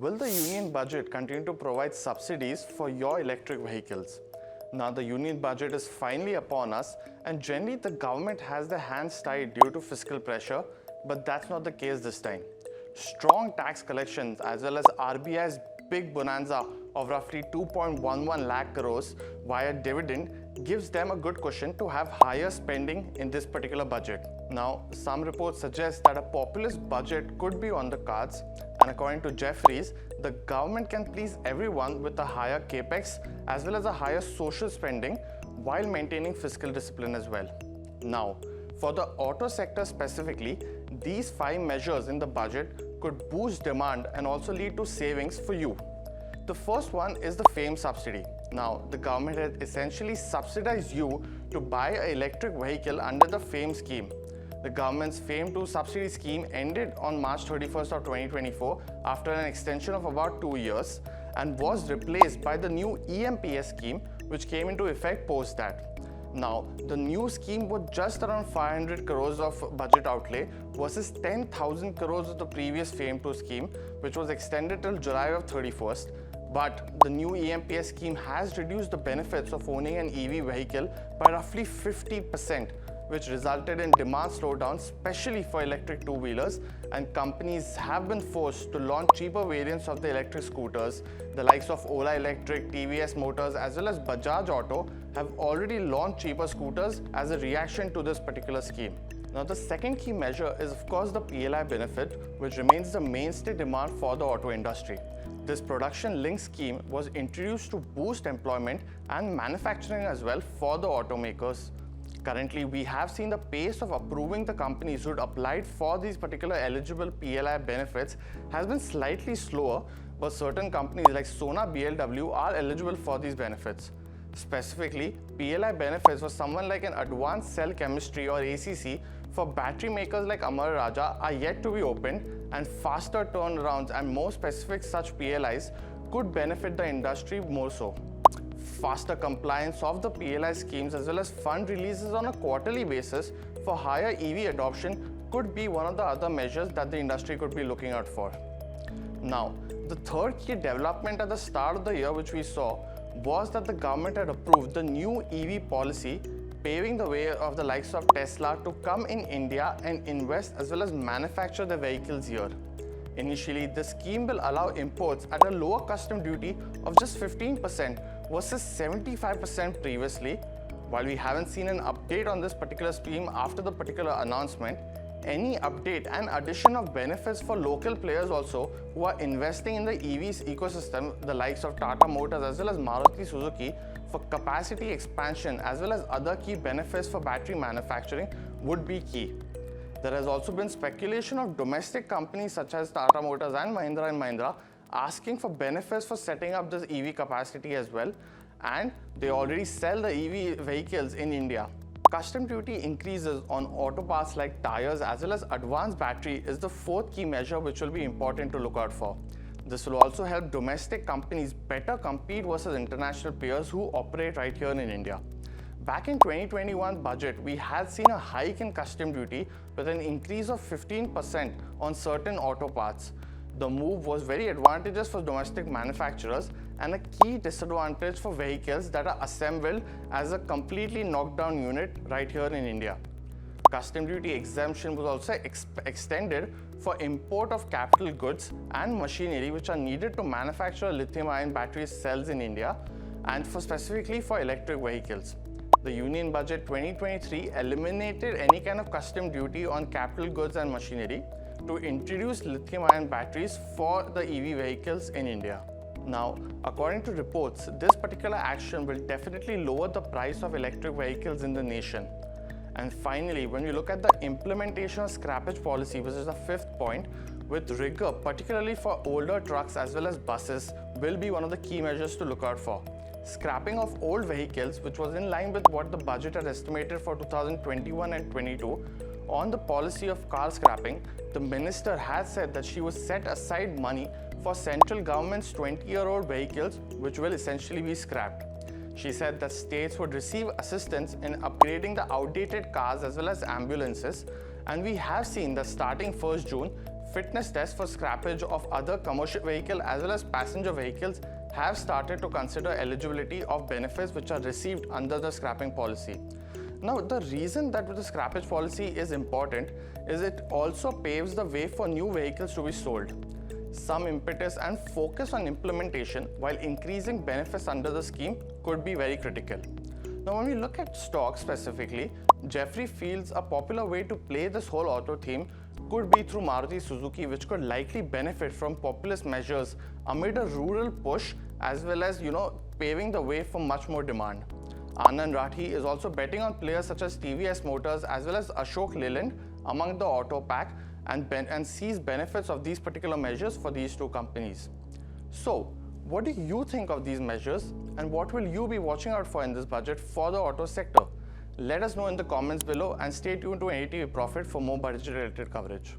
Will the union budget continue to provide subsidies for your electric vehicles? Now the union budget is finally upon us, and generally the government has their hands tied due to fiscal pressure, but that's not the case this time. Strong tax collections as well as RBI's big bonanza of roughly 2.11 lakh crores via dividend gives them a good cushion to have higher spending in this particular budget. Now, some reports suggest that a populist budget could be on the cards, and according to Jeffries, the government can please everyone with a higher capex as well as a higher social spending while maintaining fiscal discipline as well. Now, for the auto sector specifically, these 5 measures in the budget could boost demand and also lead to savings for you. The first one is the FAME subsidy. Now, the government has essentially subsidized you to buy an electric vehicle under the FAME scheme. The government's FAME 2 subsidy scheme ended on March 31st of 2024 after an extension of about 2 years and was replaced by the new EMPS scheme, which came into effect post that. Now, the new scheme was just around 500 crores of budget outlay versus 10,000 crores of the previous FAME 2 scheme, which was extended till July of 31st. But the new EMPS scheme has reduced the benefits of owning an EV vehicle by roughly 50%, which resulted in demand slowdown, especially for electric two-wheelers, and companies have been forced to launch cheaper variants of the electric scooters. The likes of Ola Electric, TVS Motors, as well as Bajaj Auto have already launched cheaper scooters as a reaction to this particular scheme. Now, the second key measure is of course the PLI benefit, which remains the mainstay demand for the auto industry. This production-linked scheme was introduced to boost employment and manufacturing as well for the automakers. Currently, we have seen the pace of approving the companies who had applied for these particular eligible PLI benefits has been slightly slower, but certain companies like Sona BLW are eligible for these benefits. Specifically, PLI benefits for someone like an advanced cell chemistry or ACC for battery makers like Amara Raja are yet to be opened, and faster turnarounds and more specific such PLIs could benefit the industry more so. Faster compliance of the PLI schemes as well as fund releases on a quarterly basis for higher EV adoption could be one of the other measures that the industry could be looking out for. Now, the third key development at the start of the year which we saw was that the government had approved the new EV policy, paving the way of the likes of Tesla to come in India and invest as well as manufacture the vehicles here. Initially, the scheme will allow imports at a lower custom duty of just 15% versus 75% previously. While we haven't seen an update on this particular scheme after the particular announcement, any update and addition of benefits for local players also who are investing in the EVs ecosystem, the likes of Tata Motors as well as Maruti Suzuki, for capacity expansion as well as other key benefits for battery manufacturing would be key. There has also been speculation of domestic companies such as Tata Motors and Mahindra asking for benefits for setting up this EV capacity as well, and they already sell the EV vehicles in India. Custom duty increases on auto parts like tires as well as advanced battery is the fourth key measure which will be important to look out for. This will also help domestic companies better compete versus international peers who operate right here in India. Back in 2021 budget, we had seen a hike in custom duty with an increase of 15% on certain auto parts. The move was very advantageous for domestic manufacturers and a key disadvantage for vehicles that are assembled as a completely knocked down unit right here in India. Custom duty exemption was also extended for import of capital goods and machinery which are needed to manufacture lithium-ion battery cells in India and specifically for electric vehicles. The Union Budget 2023 eliminated any kind of custom duty on capital goods and machinery to introduce lithium-ion batteries for the EV vehicles in India. Now, according to reports, this particular action will definitely lower the price of electric vehicles in the nation. And finally, when we look at the implementation of scrappage policy, which is the fifth point, with rigor, particularly for older trucks as well as buses, will be one of the key measures to look out for. Scrapping of old vehicles, which was in line with what the budget had estimated for 2021 and 22, on the policy of car scrapping, the minister has said that she will set aside money for central government's 20-year-old vehicles, which will essentially be scrapped. She said that states would receive assistance in upgrading the outdated cars as well as ambulances, and we have seen that starting 1st June, fitness tests for scrappage of other commercial vehicle as well as passenger vehicles have started to consider eligibility of benefits which are received under the scrapping policy. Now, the reason that the scrappage policy is important is it also paves the way for new vehicles to be sold. Some impetus and focus on implementation while increasing benefits under the scheme could be very critical. Now, when we look at stocks specifically, Jeffrey feels a popular way to play this whole auto theme could be through Maruti Suzuki, which could likely benefit from populist measures amid a rural push as well as, paving the way for much more demand. Anand Rathi is also betting on players such as TVS Motors as well as Ashok Leyland among the auto pack and sees benefits of these particular measures for these two companies. So, what do you think of these measures and what will you be watching out for in this budget for the auto sector? Let us know in the comments below and stay tuned to NDTV Profit for more budget related coverage.